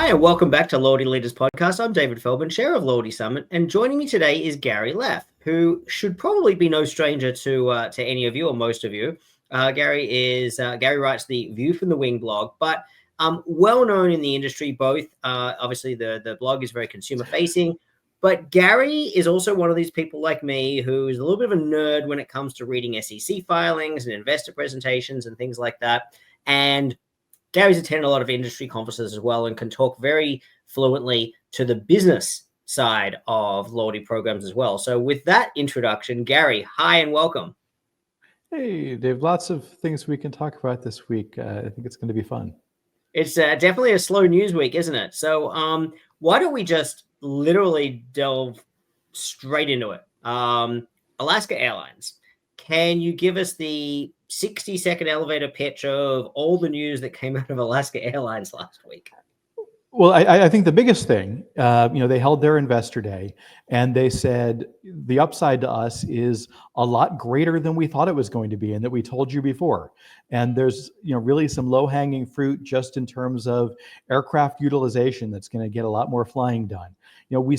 Hi, and welcome back to Loyalty Leaders Podcast. I'm David Feldman, chair of Loyalty Summit, and joining me today is Gary Leff, who should probably be no stranger to any of you or most of you. Gary writes the View from the Wing blog, but well known in the industry. Both obviously the blog is very consumer facing, but Gary is also one of these people like me who is a little bit of a nerd when it comes to reading SEC filings and investor presentations and things like that. And Gary's attended a lot of industry conferences as well and can talk very fluently to the business side of loyalty programs as well. So with that introduction, Gary, hi and welcome. Hey, Dave, lots of things we can talk about this week. I think it's going to be fun. It's definitely a slow news week, isn't it? So why don't we just literally delve straight into it? Alaska Airlines. Can you give us the 60-second elevator pitch of all the news that came out of Alaska Airlines last week? Well, I think the biggest thing, they held their investor day and they said the upside to us is a lot greater than we thought it was going to be and that we told you before. And there's, really some low hanging fruit just in terms of aircraft utilization that's going to get a lot more flying done. We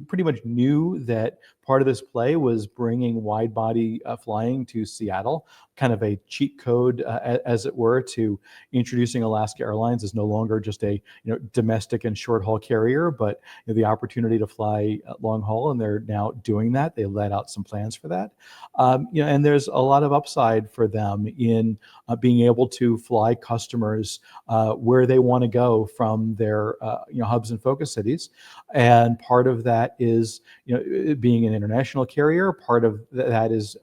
pretty much knew that part of this play was bringing wide body flying to Seattle, kind of a cheat code, as it were, to introducing Alaska Airlines as no longer just a domestic and short haul carrier, but the opportunity to fly long haul, and they're now doing that. They let out some plans for that, and there's a lot of upside for them in being able to fly customers where they want to go from their hubs and focus cities. And part of that is being an international carrier. Part of that is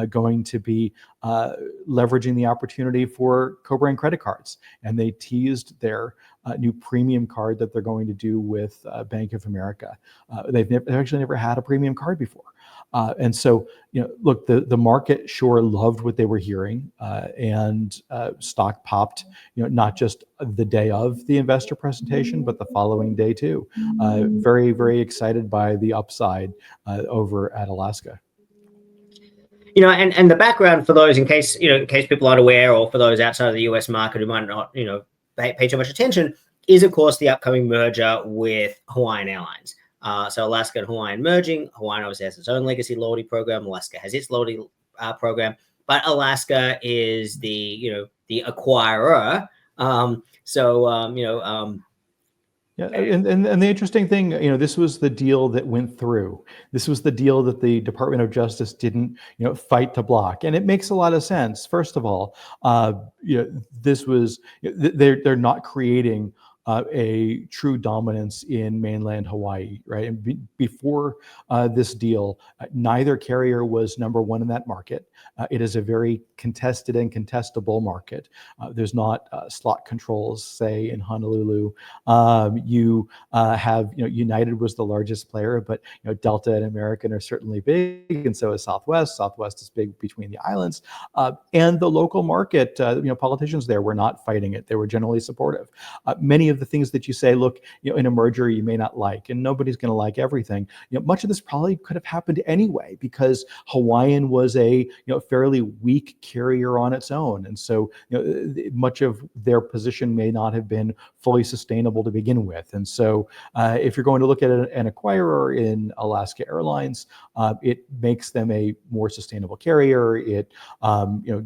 going to be leveraging the opportunity for co-brand credit cards. And they teased their new premium card that they're going to do with Bank of America. They've actually never had a premium card before. And so, look, the market sure loved what they were hearing, and stock popped, not just the day of the investor presentation, but the following day too. Very, very excited by the upside over at Alaska. And the background for those, in case people aren't aware, or for those outside of the US market who might not, pay too much attention, is of course the upcoming merger with Hawaiian Airlines. So Alaska and Hawaiian merging. Hawaiian obviously has its own legacy loyalty program. Alaska has its loyalty program, but Alaska is the acquirer. Yeah, and the interesting thing, this was the deal that went through. This was the deal that the Department of Justice didn't, fight to block, and it makes a lot of sense. First of all, this was they're not creating a true dominance in mainland Hawaii, right? And before this deal, neither carrier was number one in that market. It is a very contested and contestable market. There's not slot controls, say, in Honolulu. You have, United was the largest player, but Delta and American are certainly big, and so is Southwest. Southwest is big between the islands, and the local market. Politicians there were not fighting it; they were generally supportive. Many of the things that you say, look, in a merger you may not like, and nobody's going to like everything. Much of this probably could have happened anyway because Hawaiian was a fairly weak carrier on its own, and so much of their position may not have been fully sustainable to begin with. And so, if you're going to look at an acquirer in Alaska Airlines, it makes them a more sustainable carrier. It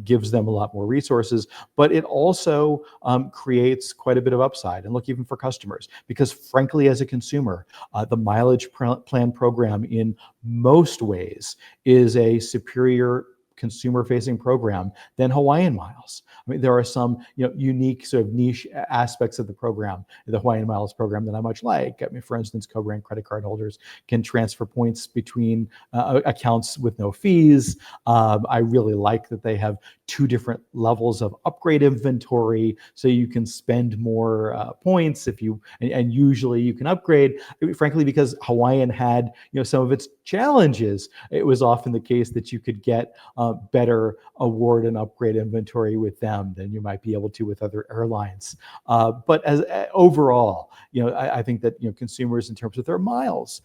gives them a lot more resources, but it also creates quite a bit of upside. And look, even for customers, because frankly, as a consumer, the mileage plan program in most ways is a superior consumer-facing program than Hawaiian Miles. I mean, there are some unique sort of niche aspects of the program, the Hawaiian Miles program, that I much like. I mean, for instance, co-brand credit card holders can transfer points between accounts with no fees. I really like that they have two different levels of upgrade inventory, so you can spend more points if you, and usually you can upgrade. Frankly, because Hawaiian had some of its challenges, it was often the case that you could get better award and upgrade inventory with them than you might be able to with other airlines. But as overall, I think that consumers, in terms of their miles,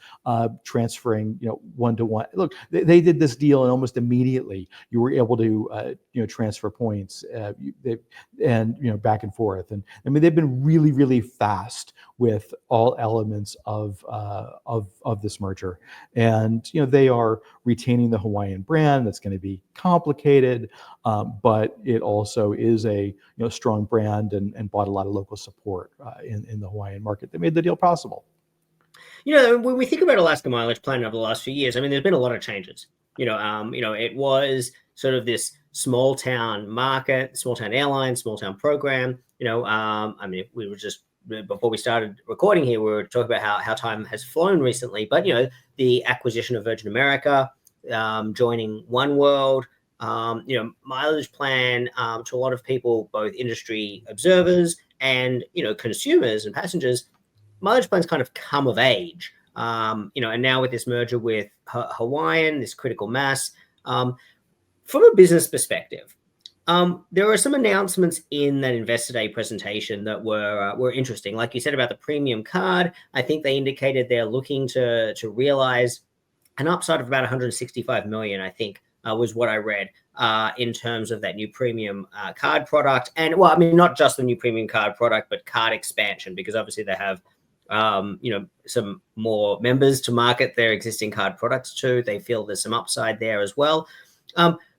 transferring one-to-one. Look, they did this deal, and almost immediately you were able to transfer points and back and forth. And I mean, they've been really, really fast with all elements of this merger, and they are retaining the Hawaiian brand. That's going to be complicated, but it also is a strong brand and bought a lot of local support in the Hawaiian market that made the deal possible. When we think about Alaska Mileage Plan over the last few years, I mean, there's been a lot of changes. It was sort of this small town market, small town airline, small town program. I mean, we were just, before we started recording here, we were talking about how time has flown recently. But the acquisition of Virgin America, joining One World, Mileage Plan, to a lot of people, both industry observers and consumers and passengers, Mileage Plan's kind of come of age. And now with this merger with Hawaiian, this critical mass, from a business perspective, there were some announcements in that Investor Day presentation that were interesting. Like you said about the premium card, I think they indicated they're looking to realize an upside of about 165 million, I think, was what I read, in terms of that new premium card product. And well, I mean, not just the new premium card product, but card expansion, because obviously they have some more members to market their existing card products to. They feel there's some upside there as well.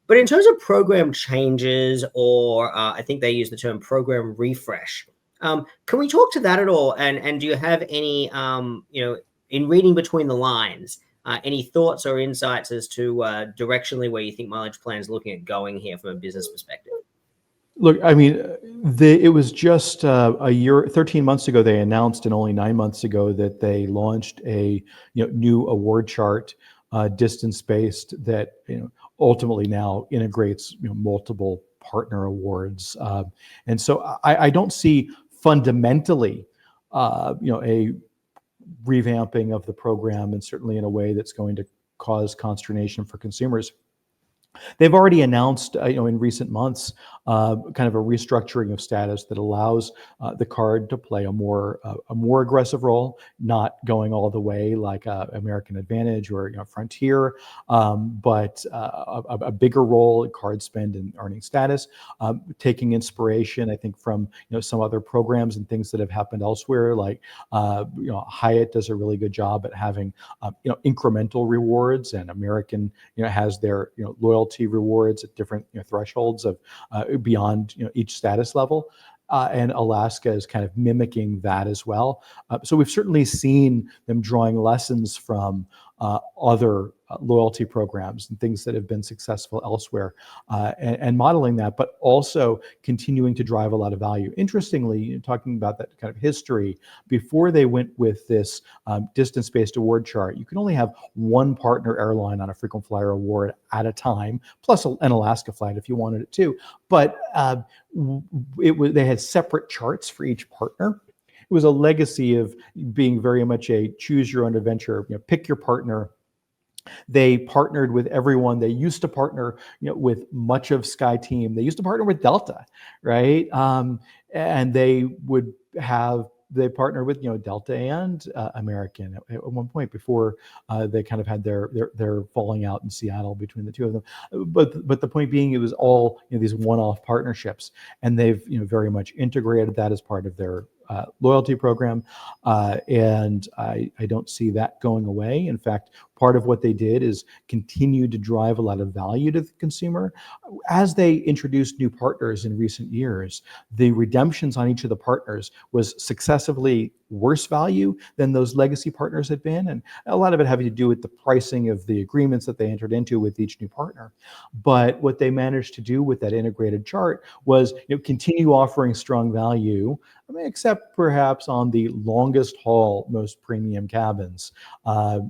But in terms of program changes, or I think they use the term program refresh, can we talk to that at all? And do you have any, in reading between the lines, any thoughts or insights as to directionally where you think Mileage Plan is looking at going here from a business perspective? Look, I mean, it was just a year, 13 months ago, they announced, and only 9 months ago that they launched a new award chart, distance-based, that ultimately now integrates multiple partner awards. And so I don't see fundamentally a revamping of the program, and certainly in a way that's going to cause consternation for consumers. They've already announced, in recent months, kind of a restructuring of status that allows the card to play a more aggressive role, not going all the way like American Advantage or Frontier, but a bigger role in card spend and earning status, taking inspiration, I think, from some other programs and things that have happened elsewhere. Like Hyatt does a really good job at having incremental rewards, and American has their loyalty rewards at different thresholds of beyond each status level. And Alaska is kind of mimicking that as well. So we've certainly seen them drawing lessons from other loyalty programs and things that have been successful elsewhere, and modeling that, but also continuing to drive a lot of value. Interestingly, talking about that kind of history, before they went with this distance-based award chart, you can only have one partner airline on a frequent flyer award at a time, plus an Alaska flight if you wanted it too. But they had separate charts for each partner. It was a legacy of being very much a choose your own adventure, pick your partner. They partnered with everyone. They used to partner, with much of SkyTeam. They used to partner with Delta, right? And they partnered with Delta and American at one point before they kind of had their falling out in Seattle between the two of them. But the point being, it was all these one-off partnerships, and they've very much integrated that as part of their loyalty program, and I don't see that going away. In fact, part of what they did is continue to drive a lot of value to the consumer. As they introduced new partners in recent years, the redemptions on each of the partners was successively worse value than those legacy partners had been, and a lot of it having to do with the pricing of the agreements that they entered into with each new partner. But what they managed to do with that integrated chart was continue offering strong value, except perhaps on the longest haul, most premium cabins.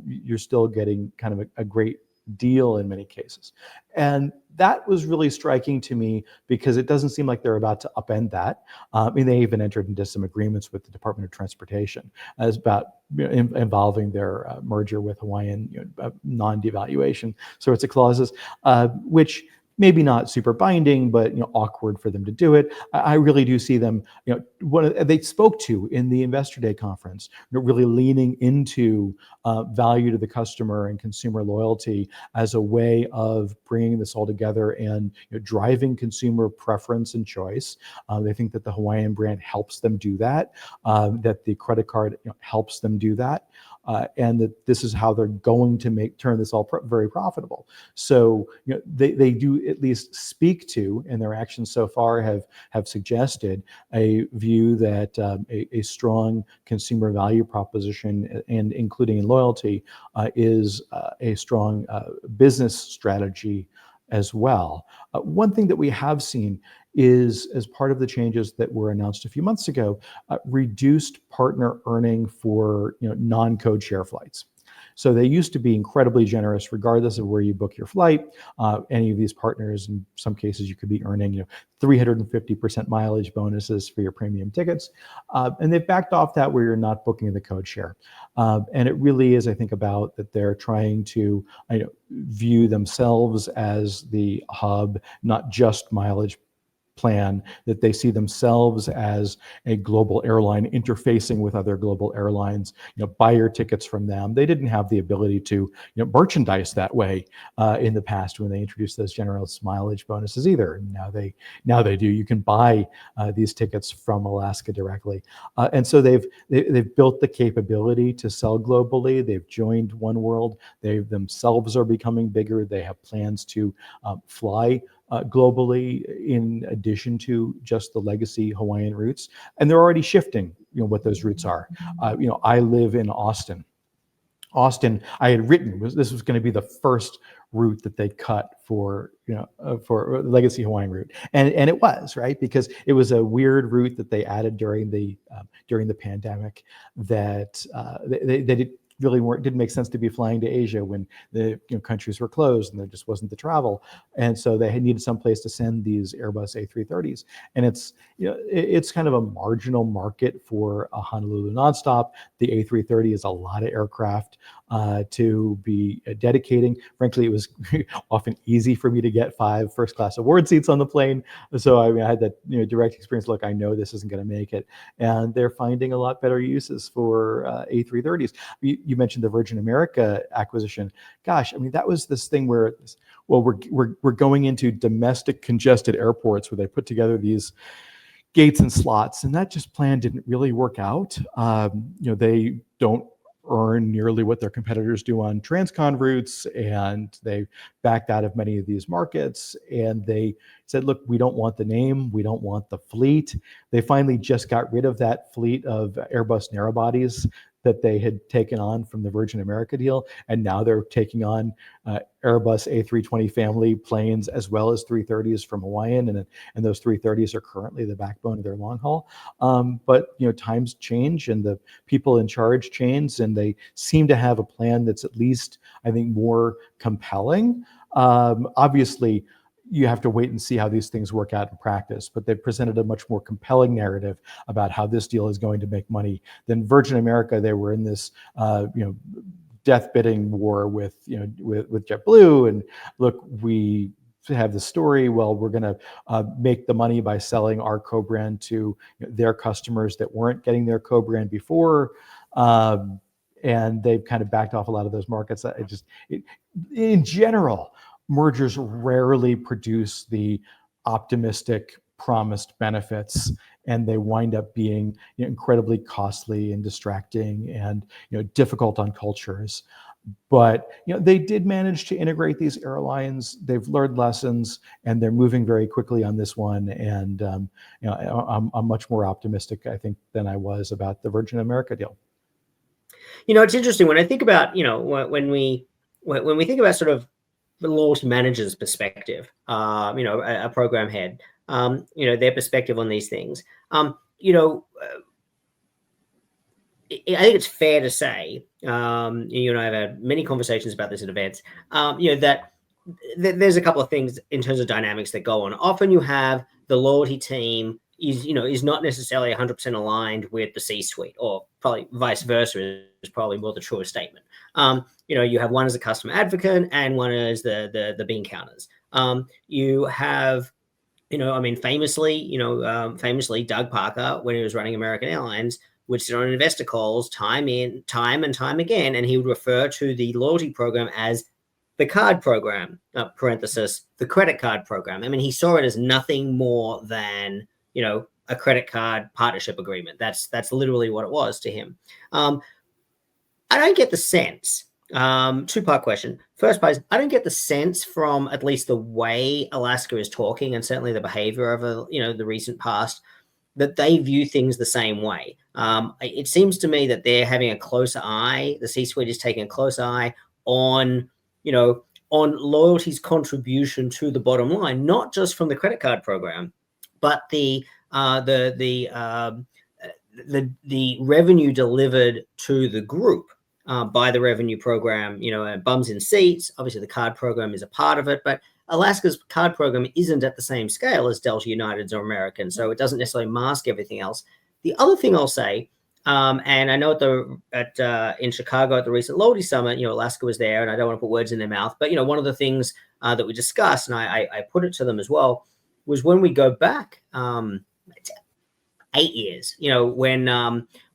You're still getting kind of a great deal in many cases. And that was really striking to me, because it doesn't seem like they're about to upend that. They even entered into some agreements with the Department of Transportation as about involving their merger with Hawaiian, non-devaluation sorts of clauses, which maybe not super binding, but awkward for them to do it. I really do see them, they spoke to in the Investor Day conference, really leaning into value to the customer and consumer loyalty as a way of bringing this all together and driving consumer preference and choice. They think that the Hawaiian brand helps them do that, that the credit card helps them do that. And that this is how they're going to turn this all very profitable. So they do at least speak to, and their actions so far have suggested a view that a strong consumer value proposition, and including in loyalty, is a strong business strategy as well. One thing that we have seen is, as part of the changes that were announced a few months ago, reduced partner earning for non-code share flights. So they used to be incredibly generous, regardless of where you book your flight. Any of these partners, in some cases, you could be earning 350% mileage bonuses for your premium tickets. And they've backed off that where you're not booking the code share. And it really is, I think, about that they're trying to view themselves as the hub, not just mileage plan, that they see themselves as a global airline interfacing with other global airlines, buy your tickets from them. They didn't have the ability to merchandise that way in the past when they introduced those generous mileage bonuses either. Now they do. You can buy these tickets from Alaska directly. And so they've built the capability to sell globally. They've joined Oneworld. They themselves are becoming bigger. They have plans to fly globally, in addition to just the legacy Hawaiian routes, and they're already shifting, what those routes are. I live in Austin. I had written this was going to be the first route that they cut for legacy Hawaiian route, and it was, right, because it was a weird route that they added during the pandemic that they really didn't make sense to be flying to Asia when the countries were closed and there just wasn't the travel, and so they needed some place to send these Airbus A330s. And it's kind of a marginal market for a Honolulu nonstop. The A330 is a lot of aircraft to be dedicating. Frankly, it was often easy for me to get 5 first-class award seats on the plane. So I had that direct experience. Look, I know this isn't going to make it, and they're finding a lot better uses for A330s. You mentioned the Virgin America acquisition. Gosh, that was this thing where, we're going into domestic congested airports where they put together these gates and slots, and that plan didn't really work out. They don't earn nearly what their competitors do on transcon routes, and they backed out of many of these markets, and they said, look, we don't want the name, we don't want the fleet. They finally just got rid of that fleet of Airbus narrow bodies that they had taken on from the Virgin America deal, and now they're taking on Airbus A320 family planes as well as 330s from Hawaiian, and those 330s are currently the backbone of their long haul. But times change and the people in charge change, and they seem to have a plan that's at least, I think, more compelling. Obviously, you have to wait and see how these things work out in practice, but they've presented a much more compelling narrative about how this deal is going to make money than Virgin America. They were in this, death bidding war with JetBlue, and look, we have the story. Well, we're going to make the money by selling our co-brand to their customers that weren't getting their co-brand before, and they've kind of backed off a lot of those markets. In general, mergers rarely produce the optimistic promised benefits, and they wind up being incredibly costly and distracting and difficult on cultures. But they did manage to integrate these airlines. They've learned lessons, and they're moving very quickly on this one. And I'm much more optimistic, I think, than I was about the Virgin America deal. It's interesting when I think about when we think about sort of the loyalty manager's perspective, a program head, their perspective on these things. I think it's fair to say, you and I have had many conversations about this at events, that there's a couple of things in terms of dynamics that go on. Often you have the loyalty team is not necessarily 100% aligned with the C-suite, or probably vice versa is probably more the truest statement. You have one as a customer advocate and one as the bean counters. You have, famously Doug Parker, when he was running American Airlines, would sit on investor calls time and time again, and he would refer to the loyalty program as the card program, parenthesis, the credit card program. I mean, he saw it as nothing more than, a credit card partnership agreement. That's literally what it was to him. I don't get the sense, two-part question. First part is, I don't get the sense from at least the way Alaska is talking, and certainly the behavior of the recent past, that they view things the same way. It seems to me that they're having a closer eye. The C-suite is taking a close eye on, on loyalty's contribution to the bottom line, not just from the credit card program, but the revenue delivered to the group by the revenue program. Bums in seats. Obviously, the card program is a part of it, but Alaska's card program isn't at the same scale as Delta, United's, or American, so it doesn't necessarily mask everything else. The other thing I'll say, and I know in Chicago at the recent Loyalty Summit, Alaska was there, and I don't want to put words in their mouth, but one of the things that we discussed, and I put it to them as well, was when we go back 8 years, when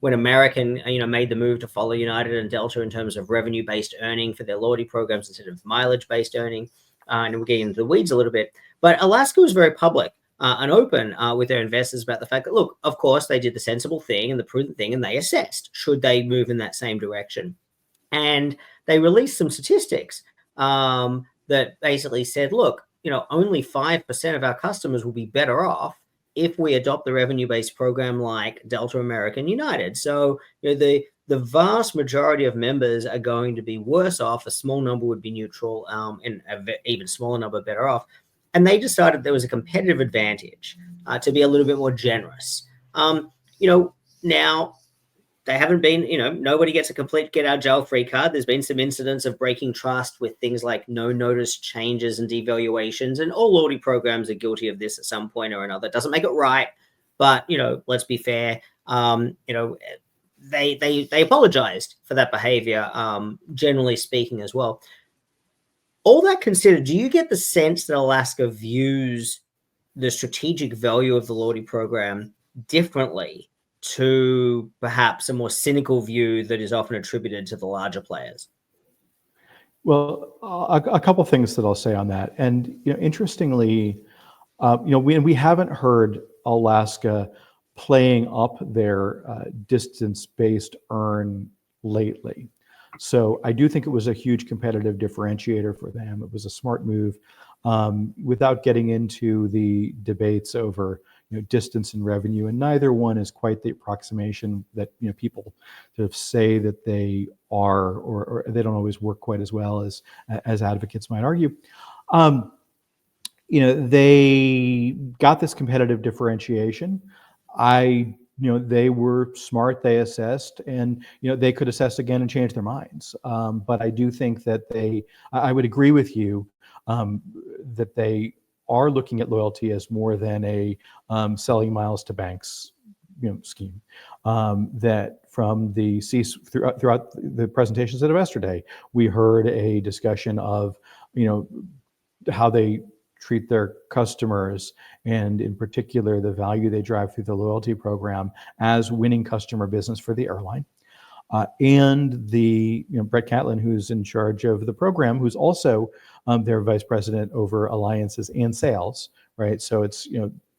American, made the move to follow United and Delta in terms of revenue-based earning for their loyalty programs instead of mileage-based earning. And we're getting into the weeds a little bit, but Alaska was very public and open with their investors about the fact that, look, of course, they did the sensible thing and the prudent thing, and they assessed should they move in that same direction. And they released some statistics that basically said, look, only 5% of our customers will be better off if we adopt the revenue-based program like Delta, American, United. So, the vast majority of members are going to be worse off. A small number would be neutral, and an even smaller number better off. And they decided there was a competitive advantage to be a little bit more generous. Now they haven't been, nobody gets a complete get out jail free card. There's been some incidents of breaking trust with things like no notice changes and devaluations, and all loyalty programs are guilty of this at some point or another. It doesn't make it right, but, let's be fair. They apologized for that behavior, generally speaking as well. All that considered, do you get the sense that Alaska views the strategic value of the loyalty program differently to perhaps a more cynical view that is often attributed to the larger players? Well, a couple things that I'll say on that. And, interestingly, we haven't heard Alaska playing up their distance-based earn lately. So I do think it was a huge competitive differentiator for them. It was a smart move, without getting into the debates over distance and revenue. And neither one is quite the approximation that people sort of say that they are, or they don't always work quite as well as advocates might argue. They got this competitive differentiation. They were smart, they assessed, and, they could assess again and change their minds. But I do think that I would agree with you that they are looking at loyalty as more than a selling miles to banks, scheme. That from the throughout the presentations at Investor Day, we heard a discussion of, how they treat their customers, and in particular, the value they drive through the loyalty program as winning customer business for the airline. And the Brett Catlin, who's in charge of the program, who's also their vice president over alliances and sales, right? So it's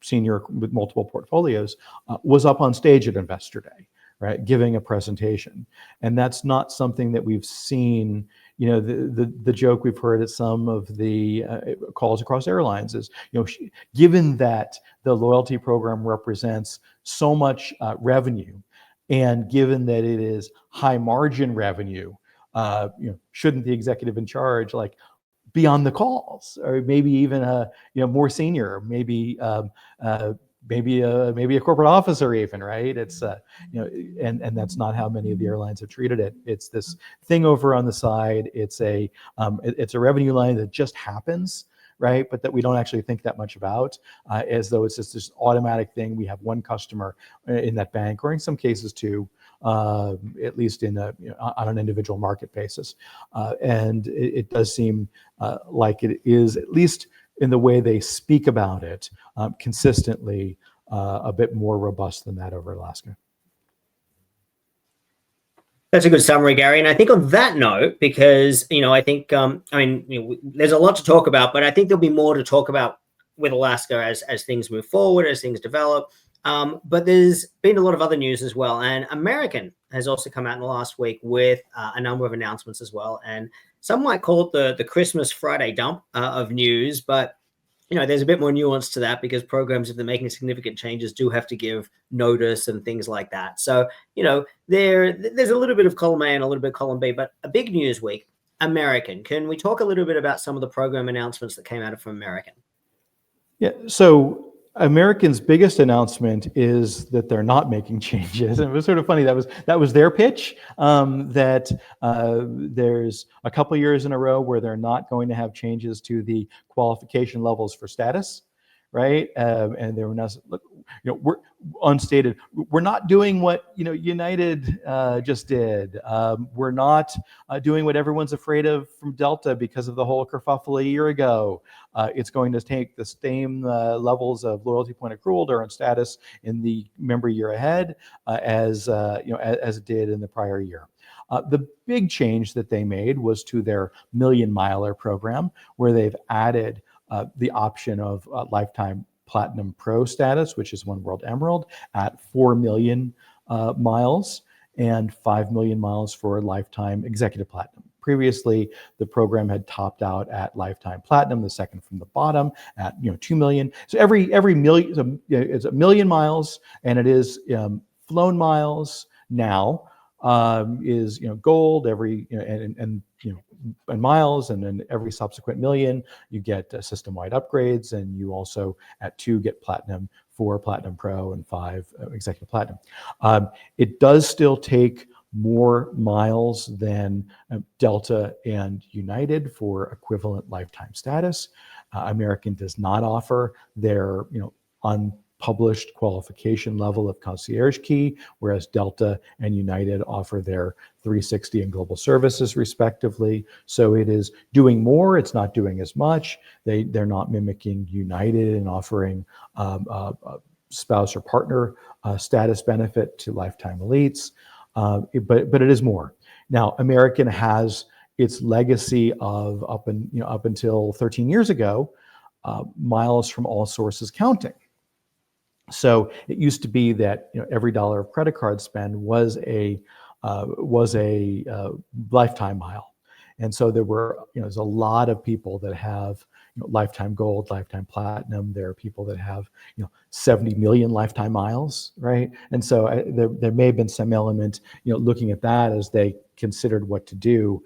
senior with multiple portfolios, was up on stage at Investor Day, right, giving a presentation. And that's not something that we've seen. The joke we've heard at some of the calls across airlines is, given that the loyalty program represents so much revenue, and given that it is high margin revenue, shouldn't the executive in charge be on the calls, or maybe even more senior, maybe a corporate officer even, right? It's and that's not how many of the airlines have treated it. It's this thing over on the side. It's a revenue line that just happens, right? But that we don't actually think that much about, as though it's just this automatic thing. We have one customer in that bank, or in some cases two, at least on an individual market basis. And it does seem like it is, at least in the way they speak about it consistently a bit more robust than that over Alaska. That's a good summary, Gary. And I think on that note, because, I think, there's a lot to talk about, but I think there'll be more to talk about with Alaska as things move forward, as things develop. But there's been a lot of other news as well. And American has also come out in the last week with a number of announcements as well. And some might call it the Christmas Friday dump of news, but there's a bit more nuance to that because programs, if they're making significant changes, do have to give notice and things like that. So, there's a little bit of column A and a little bit of column B, but a big news week, American. Can we talk a little bit about some of the program announcements that came out from American? Yeah, so American's biggest announcement is that they're not making changes. And it was sort of funny. That was their pitch, that there's a couple years in a row where they're not going to have changes to the qualification levels for status, right? And they were not, look, we're unstated. We're not doing what United just did. We're not doing what everyone's afraid of from Delta because of the whole kerfuffle a year ago. It's going to take the same levels of loyalty point accrual to earn status in the member year ahead as it did in the prior year. The big change that they made was to their Million Miler program, where they've added the option of lifetime Platinum Pro status, which is One World Emerald, at 4 million miles and 5 million miles for lifetime Executive Platinum. Previously, the program had topped out at lifetime Platinum, the second from the bottom, at 2 million. So every million, it's a million miles, and it is flown miles now is gold every and miles, and then every subsequent million you get system-wide upgrades, and you also at 2 get Platinum, 4 Platinum Pro, and 5 Executive Platinum. It does still take more miles than Delta and United for equivalent lifetime status. American does not offer their unpublished qualification level of concierge key, whereas Delta and United offer their 360 and global services respectively. So it is doing more, it's not doing as much. They're not mimicking United and offering spouse or partner status benefit to lifetime elites, but it is more. Now, American has its legacy of up until 13 years ago, miles from all sources counting. So it used to be that every dollar of credit card spend was a lifetime mile, and so there's a lot of people that have lifetime gold, lifetime platinum. There are people that have 70 million lifetime miles, right? And so there may have been some element looking at that as they considered what to do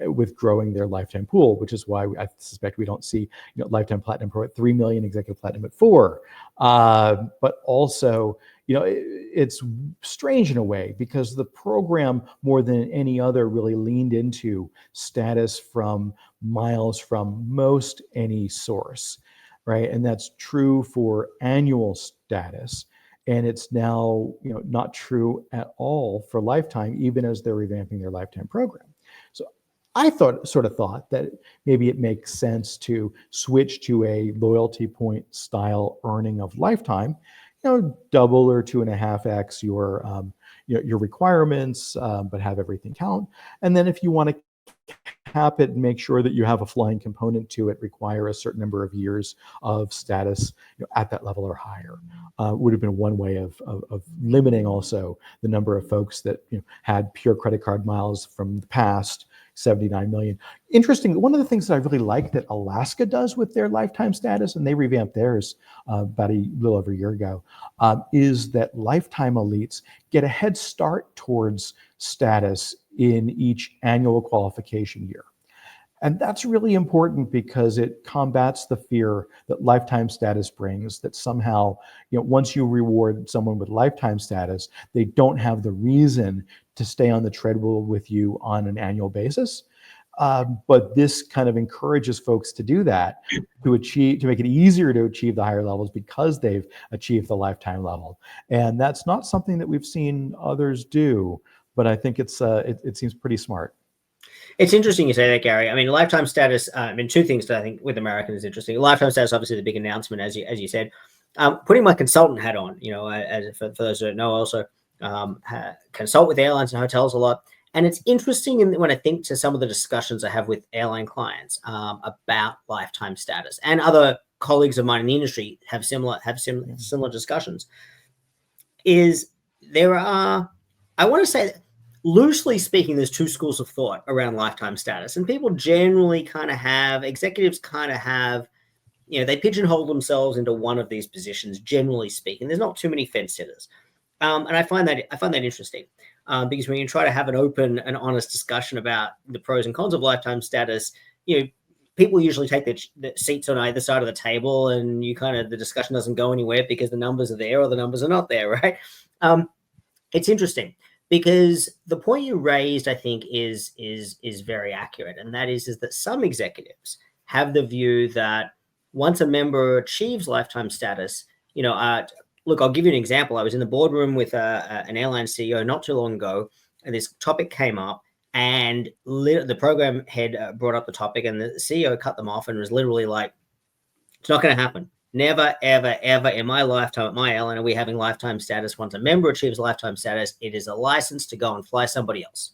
with growing their lifetime pool, which is why I suspect we don't see lifetime platinum pro at 3 million, executive platinum at 4. But also, it's strange in a way because the program more than any other really leaned into status from miles from most any source, right? And that's true for annual status. And it's now, not true at all for lifetime, even as they're revamping their lifetime program. So I sort of thought that maybe it makes sense to switch to a loyalty point style earning of lifetime, double or 2.5x your requirements, but have everything count. And then if you want to cap it and make sure that you have a flying component to it, require a certain number of years of status at that level or higher. Would have been one way of limiting also the number of folks that had pure credit card miles from the past, 79 million. Interesting, one of the things that I really like that Alaska does with their lifetime status, and they revamped theirs about a little over a year ago, is that lifetime elites get a head start towards status in each annual qualification year. And that's really important because it combats the fear that lifetime status brings, that somehow, once you reward someone with lifetime status, they don't have the reason to stay on the treadmill with you on an annual basis. But this kind of encourages folks to do that, to make it easier to achieve the higher levels because they've achieved the lifetime level. And that's not something that we've seen others do, but I think it seems pretty smart. It's interesting you say that, Gary. I mean, lifetime status. Two things that I think with American is interesting. Lifetime status, obviously, the big announcement, as you said. Putting my consultant hat on, as for those who don't know, I also consult with airlines and hotels a lot. And it's interesting when I think to some of the discussions I have with airline clients about lifetime status, and other colleagues of mine in the industry have similar discussions. Is there are, I want to say, loosely speaking, there's two schools of thought around lifetime status, and people generally executives kind of have, they pigeonhole themselves into one of these positions. Generally speaking, there's not too many fence sitters, and I find that interesting because when you try to have an open and honest discussion about the pros and cons of lifetime status, people usually take the seats on either side of the table, and the discussion doesn't go anywhere because the numbers are there or the numbers are not there, right? It's interesting because the point you raised, I think, is very accurate, and that is that some executives have the view that once a member achieves lifetime status, look, I'll give you an example. I was in the boardroom with an airline CEO not too long ago, and this topic came up, and the program head brought up the topic, and the CEO cut them off and was literally like, "It's not going to happen. Never, ever, ever in my lifetime at my airline are we having lifetime status. Once a member achieves lifetime status, it is a license to go and fly somebody else."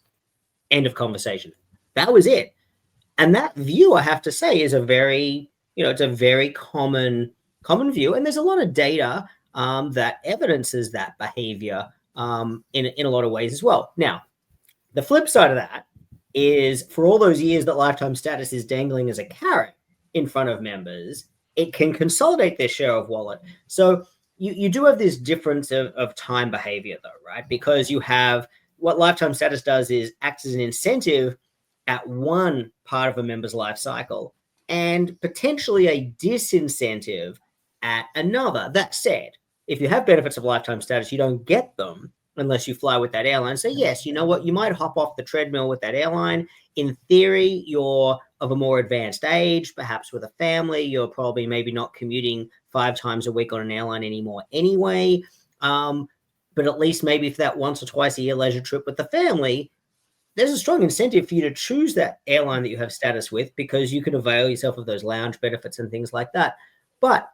End of conversation. That was it. And that view, I have to say, is a very, it's a very common view. And there's a lot of data that evidences that behavior in a lot of ways as well. Now, the flip side of that is, for all those years that lifetime status is dangling as a carrot in front of members, it can consolidate their share of wallet. So you do have this difference of time behavior, though, right? Because you have what lifetime status does is acts as an incentive at one part of a member's life cycle and potentially a disincentive at another. That said, if you have benefits of lifetime status, you don't get them unless you fly with that airline. So yes, you know what? You might hop off the treadmill with that airline. In theory, you're of a more advanced age, perhaps with a family. You're probably maybe not commuting 5 times a week on an airline anymore anyway. But at least maybe for that once or twice a year leisure trip with the family, there's a strong incentive for you to choose that airline that you have status with, because you can avail yourself of those lounge benefits and things like that. But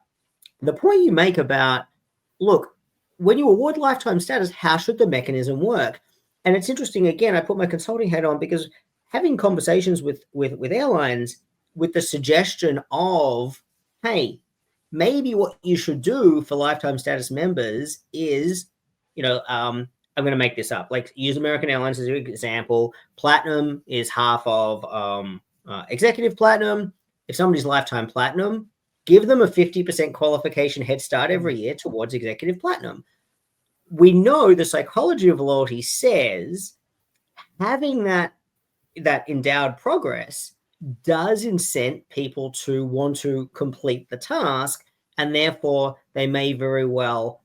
the point you make about, look, when you award lifetime status, how should the mechanism work? And it's interesting, again, I put my consulting hat on because having conversations with airlines with the suggestion of, hey, maybe what you should do for lifetime status members is, I'm going to make this up, like use American Airlines as an example. Platinum is half of executive platinum. If somebody's lifetime platinum, give them a 50% qualification head start every year towards executive platinum. We know the psychology of loyalty says having that endowed progress does incent people to want to complete the task, and therefore they may very well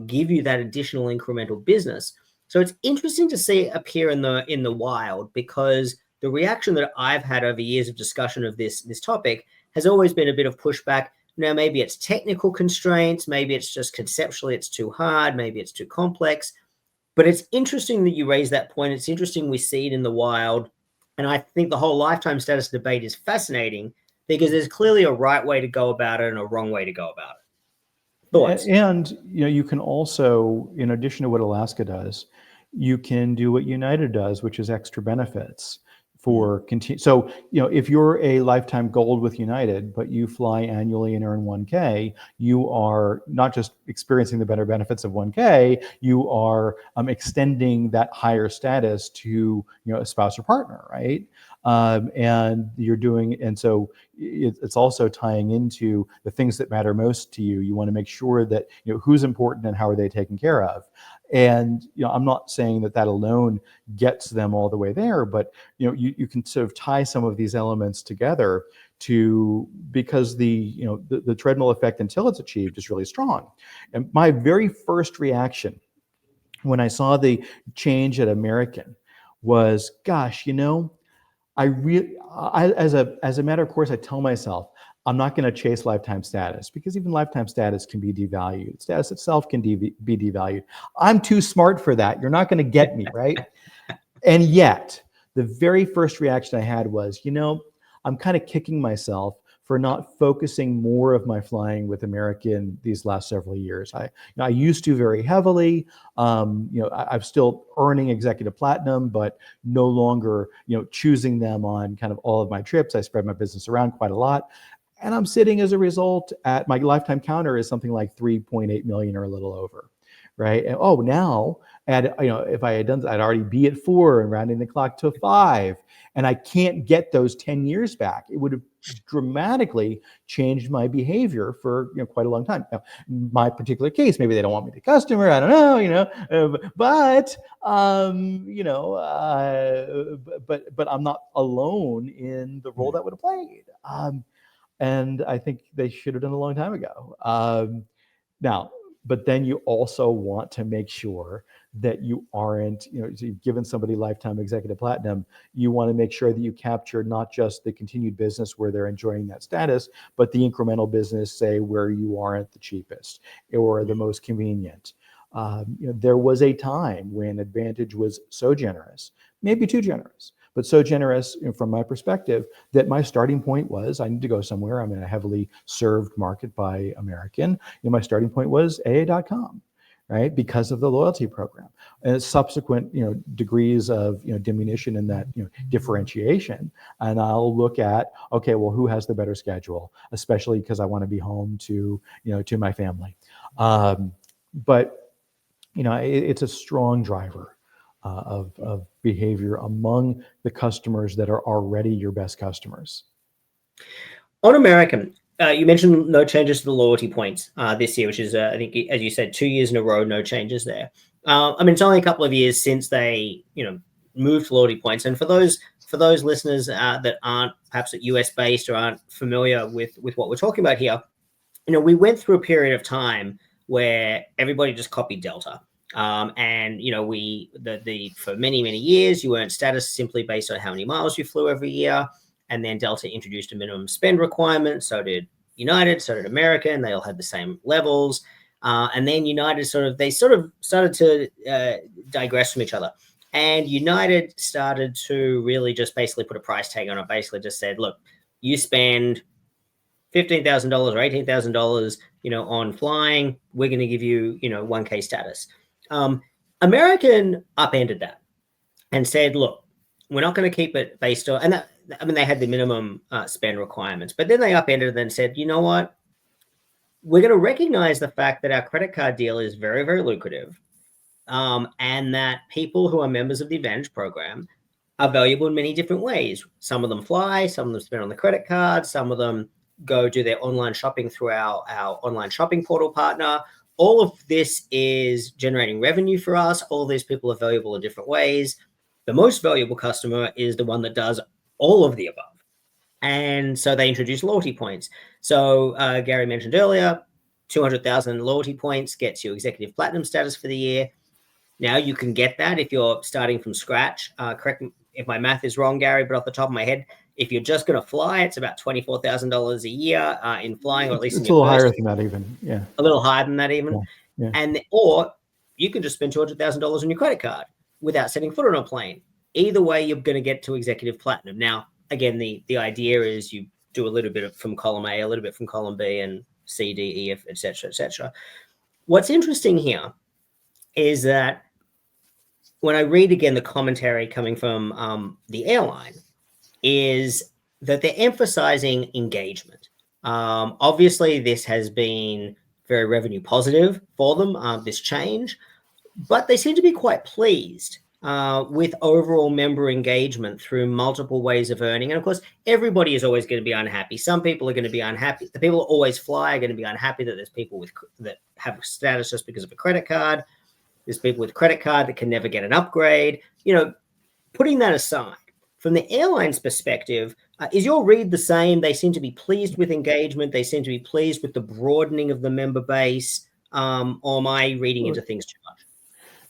give you that additional incremental business. So it's interesting to see it appear in the wild, because the reaction that I've had over years of discussion of this topic has always been a bit of pushback. Now, maybe it's technical constraints, maybe it's just conceptually it's too hard, maybe it's too complex. But it's interesting that you raise that point. It's interesting we see it in the wild. And I think the whole lifetime status debate is fascinating because there's clearly a right way to go about it and a wrong way to go about it. Thoughts? And you can also, in addition to what Alaska does, you can do what United does, which is extra benefits for continue. So, if you're a lifetime gold with United, but you fly annually and earn 1K, you are not just experiencing the better benefits of 1K, you are extending that higher status to, a spouse or partner, right? And so it's also tying into the things that matter most to you. You want to make sure that, who's important and how are they taken care of. And, I'm not saying that alone gets them all the way there, but, you can sort of tie some of these elements together because the treadmill effect until it's achieved is really strong. And my very first reaction when I saw the change at American was, gosh, as a matter of course, I tell myself, I'm not going to chase lifetime status, because even lifetime status can be devalued. Status itself can be devalued. I'm too smart for that. You're not going to get me, right? And yet, the very first reaction I had was, I'm kind of kicking myself for not focusing more of my flying with American these last several years. I used to very heavily. I'm still earning executive platinum, but no longer, choosing them on kind of all of my trips. I spread my business around quite a lot. And I'm sitting as a result at my lifetime counter is something like 3.8 million or a little over, right? And now if I had done, I'd already be at 4 and rounding the clock to 5, and I can't get those 10 years back. It would have dramatically changed my behavior for quite a long time. Now, my particular case, maybe they don't want me to customer. I don't know, but but I'm not alone in the role that would have played. And I think they should have done a long time ago. Now, but then you also want to make sure that you aren't, so you've given somebody lifetime executive platinum, you want to make sure that you capture not just the continued business where they're enjoying that status, but the incremental business, say, where you aren't the cheapest or the most convenient. There was a time when Advantage was so generous, maybe too generous, but so generous from my perspective that my starting point was, I need to go somewhere. I'm in a heavily served market by American. My starting point was AA.com, right? Because of the loyalty program and subsequent, degrees of, diminution in that, differentiation. And I'll look at, okay, well, who has the better schedule, especially because I want to be home to, to my family. But it's a strong driver of behavior among the customers that are already your best customers. On American, you mentioned no changes to the loyalty points this year, which is, I think, as you said, 2 years in a row, no changes there. It's only a couple of years since they, moved loyalty points. And for those listeners that aren't perhaps at US based or aren't familiar with what we're talking about here, we went through a period of time where everybody just copied Delta. And for many years you earned status simply based on how many miles you flew every year, and then Delta introduced a minimum spend requirement. So did United, so did American. They all had the same levels, and then United started to digress from each other, and United started to really just basically put a price tag on it. Basically, just said, look, you spend $15,000 or $18,000, on flying, we're going to give you, 1K status. American upended that and said, look, we're not going to keep it based on, and that, they had the minimum spend requirements, but then they upended it and said, you know what, we're going to recognize the fact that our credit card deal is very, very lucrative, and that people who are members of the Advantage program are valuable in many different ways. Some of them fly, some of them spend on the credit card, some of them go do their online shopping through our online shopping portal partner. All of this is generating revenue for us. All of these people are valuable in different ways. The most valuable customer is the one that does all of the above. And so they introduced loyalty points. So Gary mentioned earlier, 200,000 loyalty points gets you executive platinum status for the year. Now you can get that if you're starting from scratch. Correct me if my math is wrong, Gary, but off the top of my head, if you're just going to fly, it's about $24,000 a year in flying, or at least it's a little higher than that, even. Yeah, a little higher than that, even. Yeah. And or you can just spend $200,000 on your credit card without setting foot on a plane. Either way, you're going to get to executive platinum. Now, again, the idea is you do a little bit from column A, a little bit from column B, and C, D, E, F, etc., etc. What's interesting here is that when I read again the commentary coming from the airline, is that they're emphasizing engagement. Obviously, this has been very revenue positive for them, this change, but they seem to be quite pleased with overall member engagement through multiple ways of earning. And of course, everybody is always going to be unhappy. Some people are going to be unhappy. The people who always fly are going to be unhappy that there's people that have status just because of a credit card. There's people with credit card that can never get an upgrade. Putting that aside, from the airline's perspective, is your read the same? They seem to be pleased with engagement. They seem to be pleased with the broadening of the member base. Or am I reading into things too much?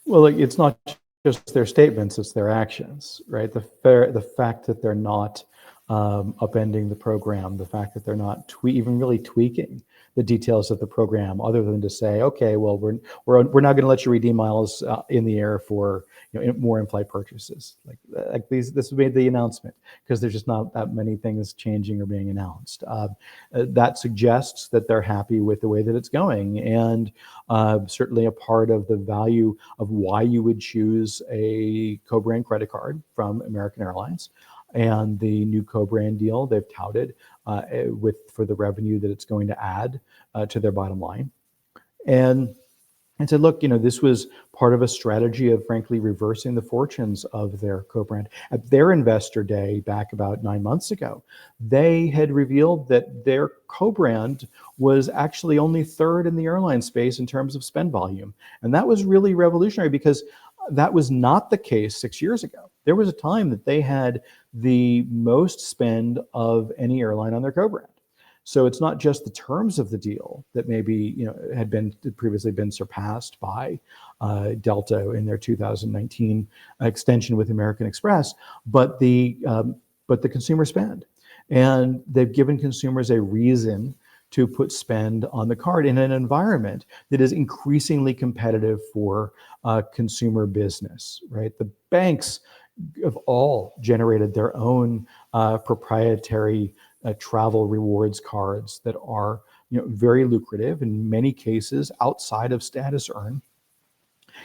Well, it's not just their statements, it's their actions, right? The fact that they're not upending the program, the fact that they're not even really tweaking the details of the program, other than to say, okay, well, we're not going to let you redeem miles in the air for more in-flight purchases. Like this made the announcement because there's just not that many things changing or being announced. That suggests that they're happy with the way that it's going, and certainly a part of the value of why you would choose a co-brand credit card from American Airlines. And the new co-brand deal they've touted for the revenue that it's going to add to their bottom line. And said, look, this was part of a strategy of, frankly, reversing the fortunes of their co-brand. At their investor day back about 9 months ago, they had revealed that their co-brand was actually only third in the airline space in terms of spend volume. And that was really revolutionary, because that was not the case 6 years ago. There was a time that they had the most spend of any airline on their co-brand. So it's not just the terms of the deal that maybe had previously been surpassed by Delta in their 2019 extension with American Express, but the consumer spend, and they've given consumers a reason to put spend on the card in an environment that is increasingly competitive for consumer business. Right, the banks have all generated their own proprietary travel rewards cards that are very lucrative, in many cases outside of status earn,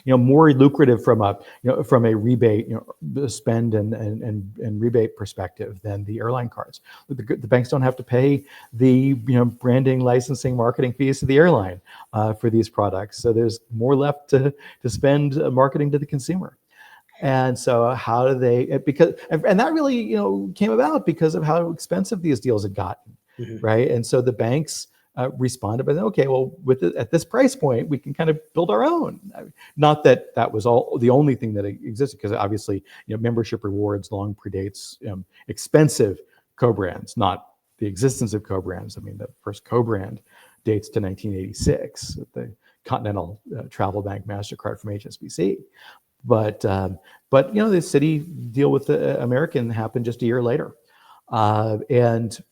more lucrative from a rebate, spend and rebate perspective than the airline cards. The banks don't have to pay the branding, licensing, marketing fees to the airline for these products, so there's more left to spend marketing to the consumer. And so how do they, and that really, came about because of how expensive these deals had gotten, right? And so the banks responded by saying, okay, well, at this price point, we can kind of build our own. Not that that was the only thing that existed, because obviously, membership rewards long predates expensive co-brands, not the existence of co-brands. I mean, the first co-brand dates to 1986, the Continental Travel Bank MasterCard from HSBC. But the Citi deal with the American happened just a year later, and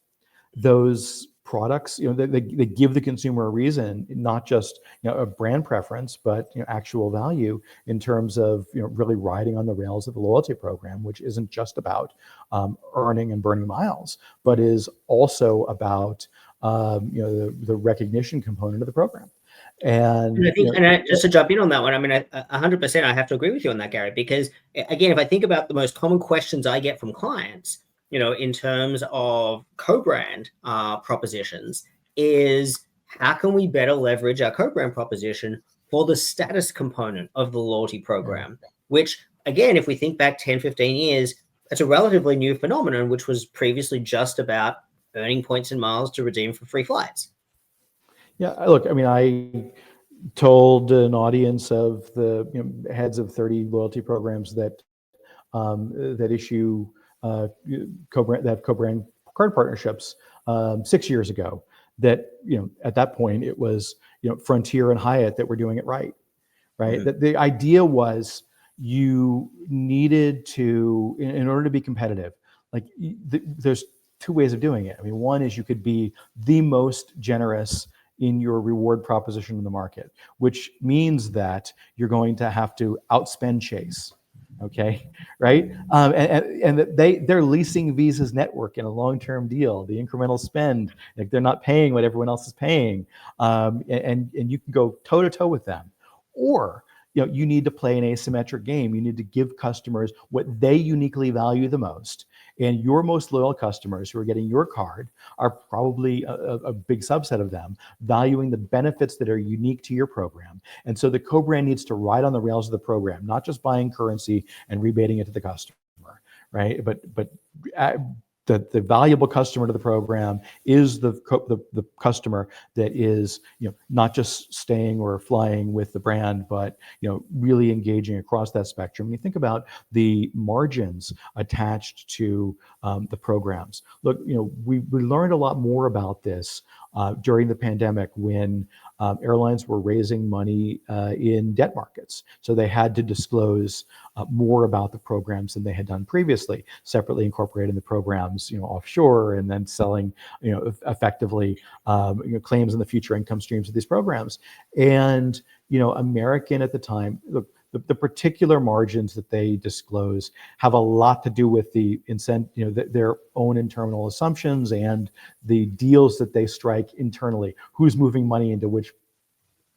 those products, they give the consumer a reason, not just a brand preference, but actual value in terms of really riding on the rails of the loyalty program, which isn't just about earning and burning miles, but is also about the recognition component of the program. And I think, just to jump in on that one, I mean, 100%, I have to agree with you on that, Gary, because again, if I think about the most common questions I get from clients, in terms of co-brand propositions, is how can we better leverage our co-brand proposition for the status component of the loyalty program, which, again, if we think back 10, 15 years, it's a relatively new phenomenon, which was previously just about earning points and miles to redeem for free flights. Yeah, look, I mean, I told an audience of the heads of 30 loyalty programs that issue co-brand card partnerships 6 years ago, that at that point it was Frontier and Hyatt that were doing it right. That the idea was you needed to, in order to be competitive, there's two ways of doing it. I mean, one is you could be the most generous in your reward proposition in the market, which means that you're going to have to outspend Chase. Okay, right? And they're leasing Visa's network in a long-term deal. The incremental spend, they're not paying what everyone else is paying, and you can go toe to toe with them. Or you need to play an asymmetric game. You need to give customers what they uniquely value the most. And your most loyal customers who are getting your card are probably a big subset of them, valuing the benefits that are unique to your program. And so the co-brand needs to ride on the rails of the program, not just buying currency and rebating it to the customer, right? But the valuable customer to the program is the customer that is not just staying or flying with the brand, but really engaging across that spectrum. You think about the margins attached to the programs. Look, we learned a lot more about this during the pandemic when airlines were raising money in debt markets. So they had to disclose more about the programs than they had done previously, separately incorporating the programs, offshore, and then selling, effectively, claims in the future income streams of these programs. And, American at the time, look, the particular margins that they disclose have a lot to do with the their own internal assumptions and the deals that they strike internally, who's moving money into which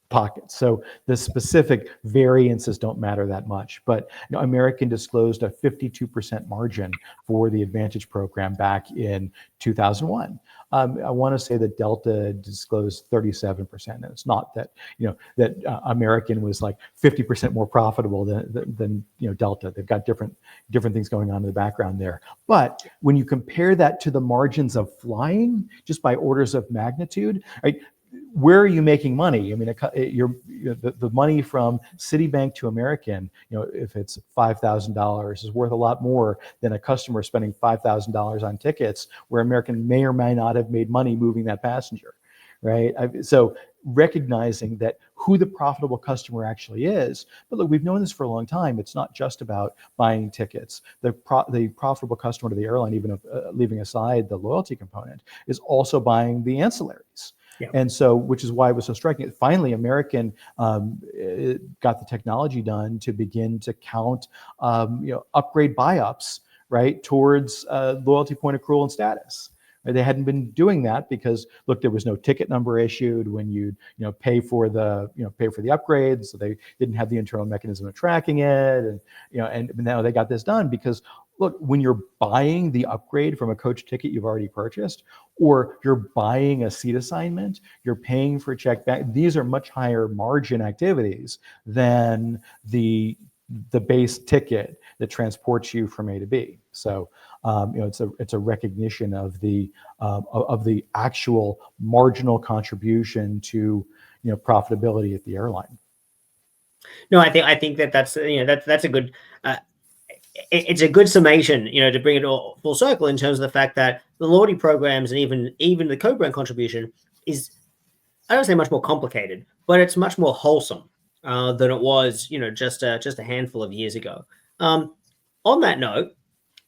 pockets. So the specific variances don't matter that much. But American disclosed a 52% margin for the Advantage program back in 2001. I want to say that Delta disclosed 37%, and it's not that that American was like 50% more profitable than Delta. They've got different things going on in the background there. But when you compare that to the margins of flying, just by orders of magnitude, right? Where are you making money? I mean, the money from Citibank to American, if it's $5,000, is worth a lot more than a customer spending $5,000 on tickets, where American may or may not have made money moving that passenger, right? So recognizing that who the profitable customer actually is. But look, we've known this for a long time. It's not just about buying tickets. The profitable customer to the airline, even leaving aside the loyalty component, is also buying the ancillaries. Yeah. And so, which is why it was so striking. Finally, American got the technology done to begin to count, upgrade buy-ups, right, towards loyalty point accrual and status. They hadn't been doing that because, look, there was no ticket number issued when you pay for the upgrades, so they didn't have the internal mechanism of tracking it, and now they got this done because, look, when you're buying the upgrade from a coach ticket you've already purchased, or you're buying a seat assignment, you're paying for a check back. These are much higher margin activities than the base ticket that transports you from A to B. So it's a recognition of the actual marginal contribution to profitability at the airline. No, I think that's a good. It's a good summation, to bring it all full circle in terms of the fact that the loyalty programs and even the co-brand contribution is, I don't say much more complicated, but it's much more wholesome than it was, just a handful of years ago. On that note,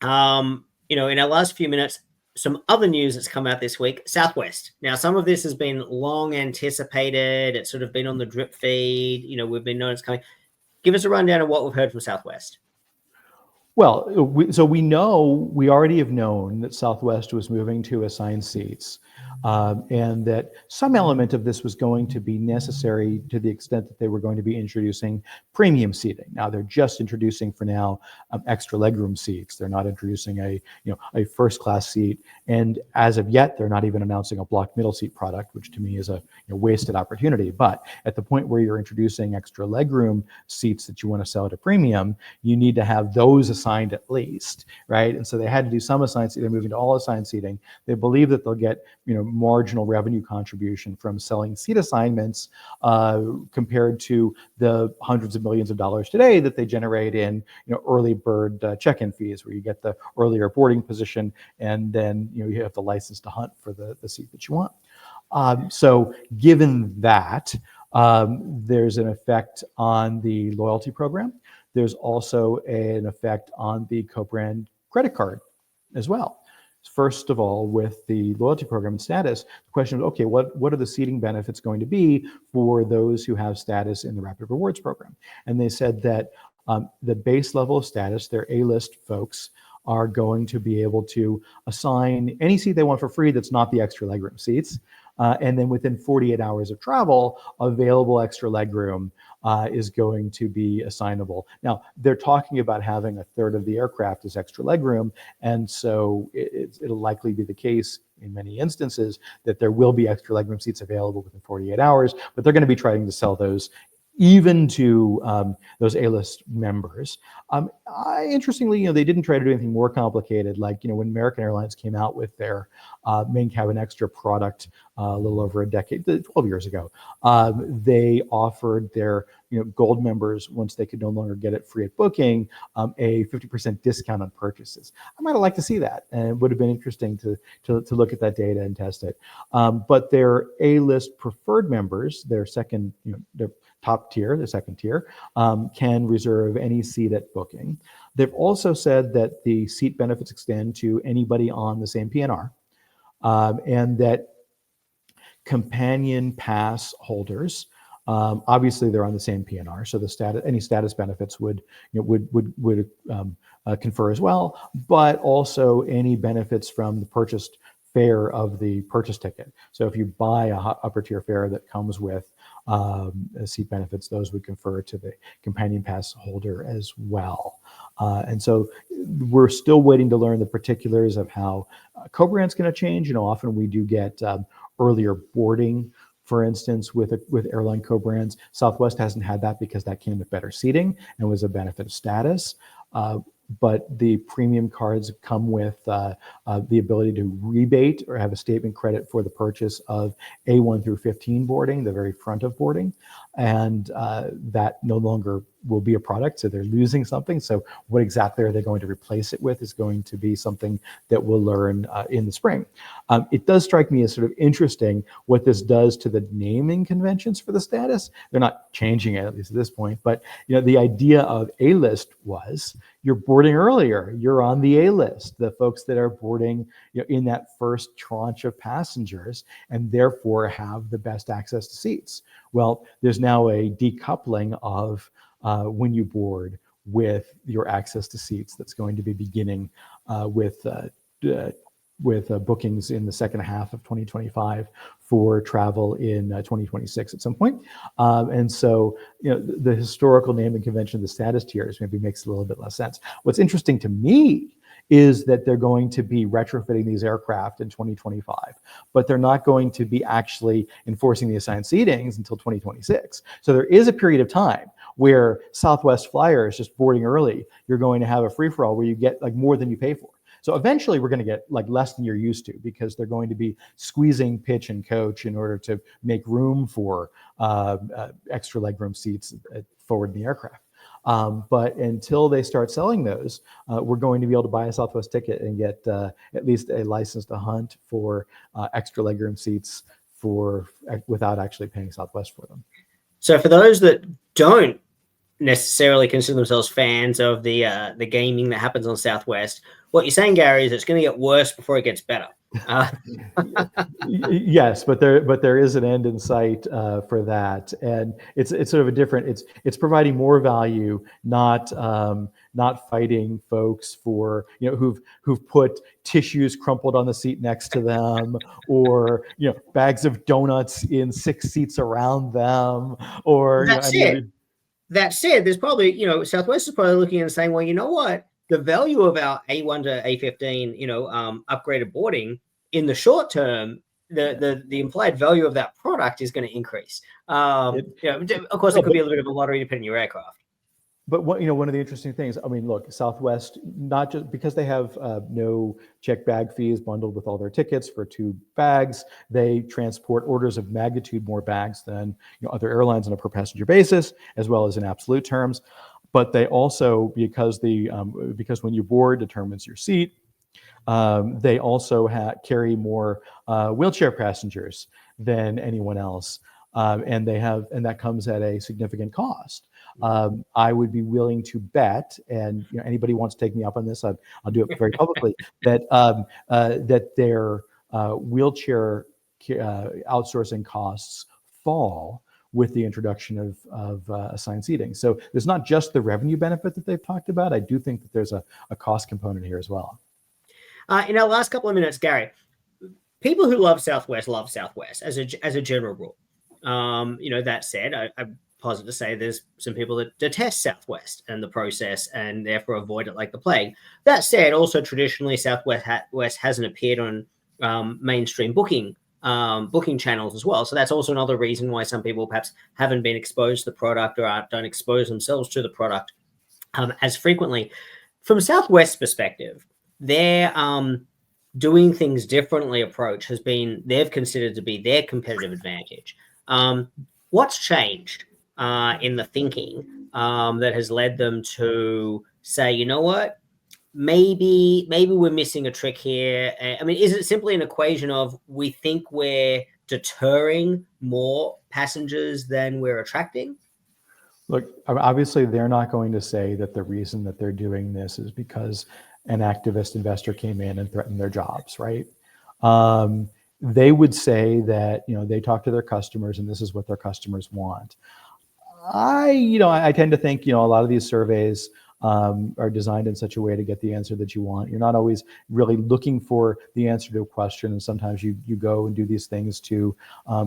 in our last few minutes, some other news that's come out this week, Southwest. Now, some of this has been long anticipated. It's sort of been on the drip feed. We've been knowing it's coming. Give us a rundown of what we've heard from Southwest. Well, we already have known that Southwest was moving to assigned seats, and that some element of this was going to be necessary to the extent that they were going to be introducing premium seating. Now they're just introducing for now extra legroom seats. They're not introducing a first class seat, and as of yet, they're not even announcing a block middle seat product, which to me is a wasted opportunity. But at the point where you're introducing extra legroom seats that you want to sell at a premium, you need to have those assigned at least, right? And so they had to do some assigned seating. They're moving to all assigned seating. They believe that they'll get marginal revenue contribution from selling seat assignments compared to the hundreds of millions of dollars today that they generate in early bird check-in fees, where you get the earlier boarding position and then you have the license to hunt for the seat that you want. So given that, there's an effect on the loyalty program. There's also an effect on the co-brand credit card as well. First of all, with the loyalty program and status, the question is, okay, what are the seating benefits going to be for those who have status in the Rapid Rewards program? And they said that the base level of status, their A-list folks, are going to be able to assign any seat they want for free that's not the extra legroom seats. And then within 48 hours of travel, available extra legroom is going to be assignable. Now, they're talking about having a third of the aircraft as extra legroom, and so it'll likely be the case in many instances that there will be extra legroom seats available within 48 hours, but they're going to be trying to sell those even to those A-list members. Interestingly, they didn't try to do anything more complicated. Like, when American Airlines came out with their main cabin extra product a little over a decade, 12 years ago, they offered their gold members, once they could no longer get it free at booking, a 50% discount on purchases. I might have liked to see that, and it would have been interesting to look at that data and test it. But their A-list preferred members, their second, their top tier, the second tier, can reserve any seat at booking. They've also said that the seat benefits extend to anybody on the same PNR, and that companion pass holders, obviously they're on the same PNR, so any status benefits would confer as well, but also any benefits from the purchased fare of the purchase ticket. So if you buy a upper tier fare that comes with seat benefits, those would confer to the companion pass holder as well. And so we're still waiting to learn the particulars of how co-brand's going to change. Often we do get earlier boarding, for instance, with airline co-brands. Southwest hasn't had that because that came with better seating and was a benefit of status. But the premium cards come with the ability to rebate or have a statement credit for the purchase of A1 through 15 boarding, the very front of boarding. And that no longer will be a product, so they're losing something. So what exactly are they going to replace it with is going to be something that we'll learn in the spring. It does strike me as sort of interesting what this does to the naming conventions for the status. They're not changing it, at least at this point, but the idea of A-list was you're boarding earlier, you're on the A-list, the folks that are boarding in that first tranche of passengers, and therefore have the best access to seats. Well, there's now a decoupling of when you board with your access to seats that's going to be beginning with bookings in the second half of 2025 for travel in 2026 at some point. And so, the historical naming convention of the status tiers maybe makes a little bit less sense. What's interesting to me is that they're going to be retrofitting these aircraft in 2025, but they're not going to be actually enforcing the assigned seatings until 2026. So there is a period of time where Southwest flyers just boarding early, you're going to have a free-for-all where you get like more than you pay for. So eventually we're going to get like less than you're used to, because they're going to be squeezing pitch and coach in order to make room for extra legroom seats forward in the aircraft. But until they start selling those, we're going to be able to buy a Southwest ticket and get at least a license to hunt for extra legroom seats without actually paying Southwest for them. So for those that don't necessarily consider themselves fans of the gaming that happens on Southwest, what you're saying, Gary, is it's going to get worse before it gets better. Yes, but there is an end in sight for that, and it's sort of a different. It's providing more value, not fighting folks for who've put tissues crumpled on the seat next to them, or bags of donuts in 6 seats around them, or That said, there's probably Southwest is probably looking and saying, well, you know what, the value of our A1 to A15 upgraded boarding in the short term, the implied value of that product is going to increase. Of course, it could be a little bit of a lottery depending on your aircraft. But one of the interesting things, I mean, look, Southwest, not just because they have no checked bag fees bundled with all their tickets for 2 bags, they transport orders of magnitude more bags than other airlines on a per passenger basis, as well as in absolute terms. But they also, because when you board determines your seat, they also carry more wheelchair passengers than anyone else, and that comes at a significant cost. I would be willing to bet, and anybody wants to take me up on this, I'll do it very publicly, that their wheelchair outsourcing costs fall with the introduction of assigned seating. So there's not just the revenue benefit that they've talked about. I do think that there's a cost component here as well. In our last couple of minutes, Gary, people who love Southwest as a general rule. That said, I'm positive to say there's some people that detest Southwest and the process and therefore avoid it like the plague. That said, also traditionally Southwest hasn't appeared on mainstream booking booking channels as well. So that's also another reason why some people perhaps haven't been exposed to the product or don't expose themselves to the product as frequently. From Southwest's perspective, their doing things differently approach has been, they've considered to be their competitive advantage. What's changed in the thinking that has led them to say, you know what, maybe we're missing a trick here? I mean, is it simply an equation of we think we're deterring more passengers than we're attracting? Look, obviously, they're not going to say that the reason that they're doing this is because an activist investor came in and threatened their jobs, right? They would say that, they talk to their customers and this is what their customers want. I tend to think, a lot of these surveys are designed in such a way to get the answer that you want. You're not always really looking for the answer to a question, and sometimes you go and do these things to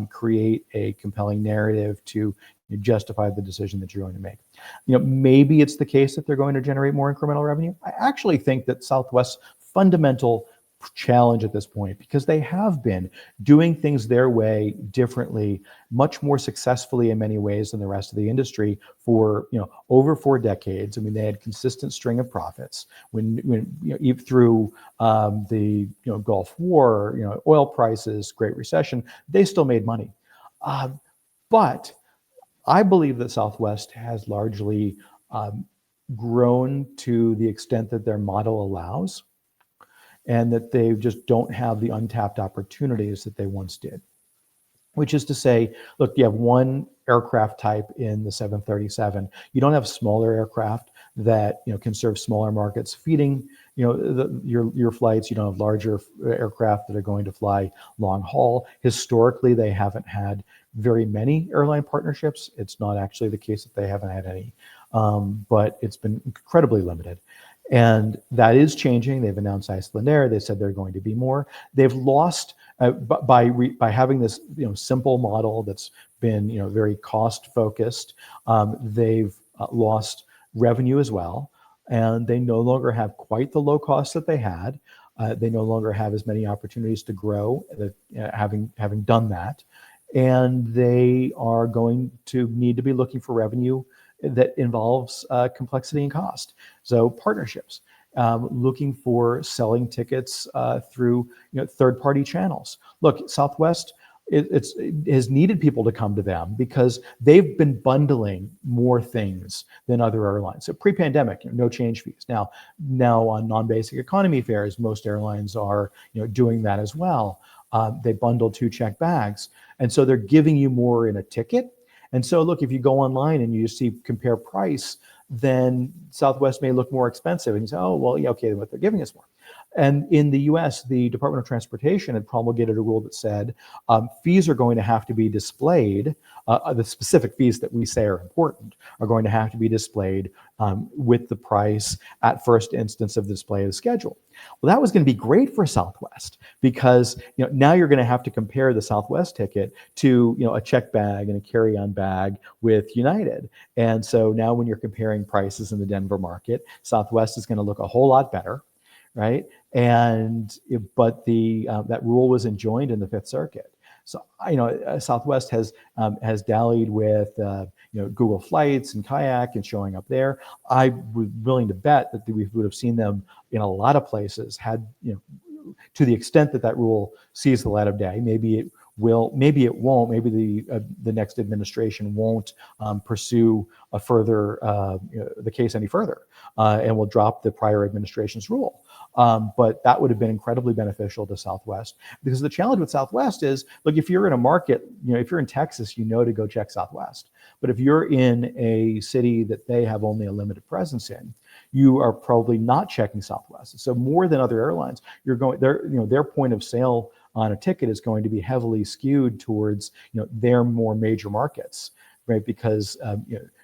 create a compelling narrative to justify the decision that you're going to make. Maybe it's the case that they're going to generate more incremental revenue. I actually think that Southwest's fundamental challenge at this point, because they have been doing things their way differently, much more successfully in many ways than the rest of the industry for over 4 decades. I mean, they had consistent string of profits when even through the Gulf War, oil prices, Great Recession, they still made money. But I believe that Southwest has largely grown to the extent that their model allows, and that they just don't have the untapped opportunities that they once did. Which is to say, look, you have one aircraft type in the 737. You don't have smaller aircraft that can serve smaller markets, feeding your flights. You don't have larger aircraft that are going to fly long haul. Historically, they haven't had very many airline partnerships. It's not actually the case that they haven't had any, but it's been incredibly limited. And that is changing. They've announced Iceland Air. They said they're going to be more. They've lost by having this simple model that's been very cost focused. They've lost revenue as well, and they no longer have quite the low cost that they had. They no longer have as many opportunities to grow, having done that, and they are going to need to be looking for revenue that involves complexity and cost. So partnerships, looking for selling tickets through third-party channels. Look, Southwest it has needed people to come to them because they've been bundling more things than other airlines. So pre-pandemic, no change fees. Now on non-basic economy fares, most airlines are doing that as well. They bundle 2 check bags, and so they're giving you more in a ticket. And so look, if you go online and you see compare price, then Southwest may look more expensive. And you say, oh, well, yeah, okay, what they're giving us more. And in the US, the Department of Transportation had promulgated a rule that said fees are going to have to be displayed. The specific fees that we say are important are going to have to be displayed with the price at first instance of the display of the schedule. Well, that was going to be great for Southwest because now you're going to have to compare the Southwest ticket to a check bag and a carry-on bag with United. And so now when you're comparing prices in the Denver market, Southwest is going to look a whole lot better, right? But that rule was enjoined in the Fifth Circuit. So Southwest has dallied with Google Flights and Kayak and showing up there. I was willing to bet that we would have seen them in a lot of places had to the extent that rule sees the light of day. Maybe it will, maybe it won't. Maybe the next administration won't pursue the case any further, and will drop the prior administration's rule. But that would have been incredibly beneficial to Southwest, because the challenge with Southwest is, look, if you're in a market, if you're in Texas, to go check Southwest. But if you're in a city that they have only a limited presence in, you are probably not checking Southwest. So more than other airlines, their point of sale on a ticket is going to be heavily skewed towards their more major markets, right? Because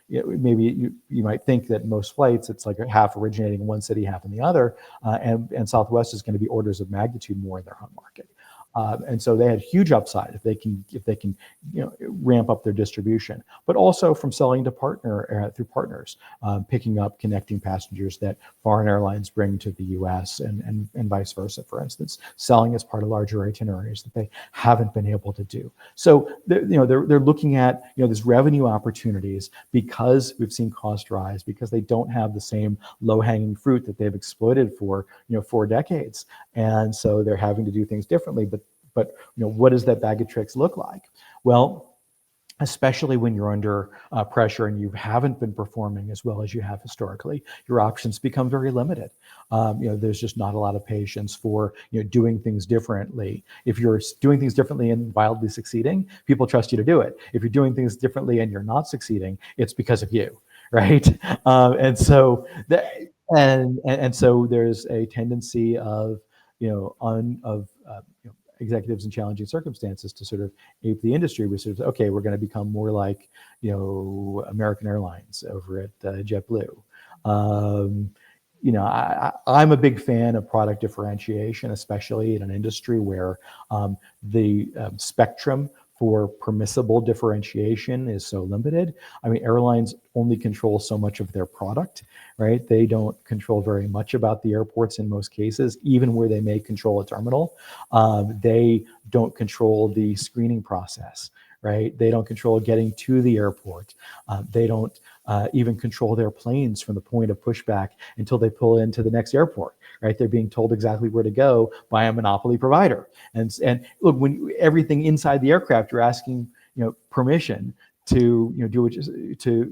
maybe you might think that most flights, it's like half originating in one city, half in the other, and Southwest is going to be orders of magnitude more in their home market. And so they had huge upside if they can ramp up their distribution, but also from selling to through partners, picking up connecting passengers that foreign airlines bring to the U.S. and vice versa. For instance, selling as part of larger itineraries that they haven't been able to do. So they're looking at these revenue opportunities because we've seen cost rise, because they don't have the same low-hanging fruit that they've exploited for 4 decades, and so they're having to do things differently. But what does that bag of tricks look like? Well, especially when you're under pressure and you haven't been performing as well as you have historically, your options become very limited. There's just not a lot of patience for doing things differently. If you're doing things differently and wildly succeeding, people trust you to do it. If you're doing things differently and you're not succeeding, it's because of you, right? And so there's a tendency of executives in challenging circumstances to sort of ape the industry. We sort of, okay, we're going to become more like, American Airlines over at JetBlue. I'm a big fan of product differentiation, especially in an industry where the spectrum for permissible differentiation is so limited. I mean, airlines only control so much of their product, right? They don't control very much about the airports in most cases, even where they may control a terminal. They don't control the screening process, right? They don't control getting to the airport. They don't even control their planes from the point of pushback until they pull into the next airport, right? They're being told exactly where to go by a monopoly provider. And look, when everything inside the aircraft, you're asking, permission to do what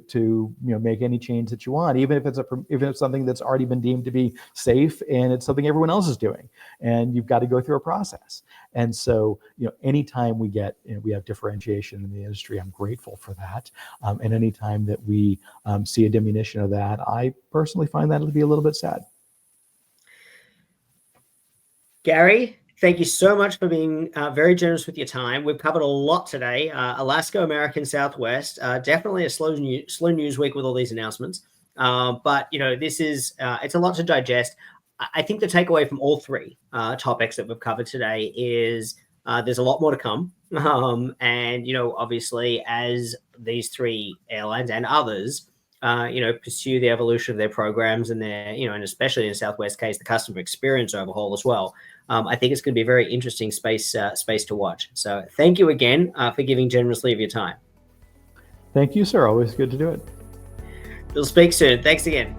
to make any change that you want, even if it's something that's already been deemed to be safe and it's something everyone else is doing, and you've got to go through a process. And so anytime we have differentiation in the industry, I'm grateful for that. And anytime that we see a diminution of that, I personally find that to be a little bit sad. Gary, thank you so much for being very generous with your time. We've covered a lot today. Alaska, American, Southwest, definitely a slow news week with all these announcements. But this is it's a lot to digest. I think the takeaway from all three topics that we've covered today is there's a lot more to come. And obviously, as these three airlines and others pursue the evolution of their programs and their, and especially in the Southwest case, the customer experience overhaul as well. I think it's going to be a very interesting space to watch. So thank you again for giving generously of your time. Thank you, sir. Always good to do it. We'll speak soon. Thanks again.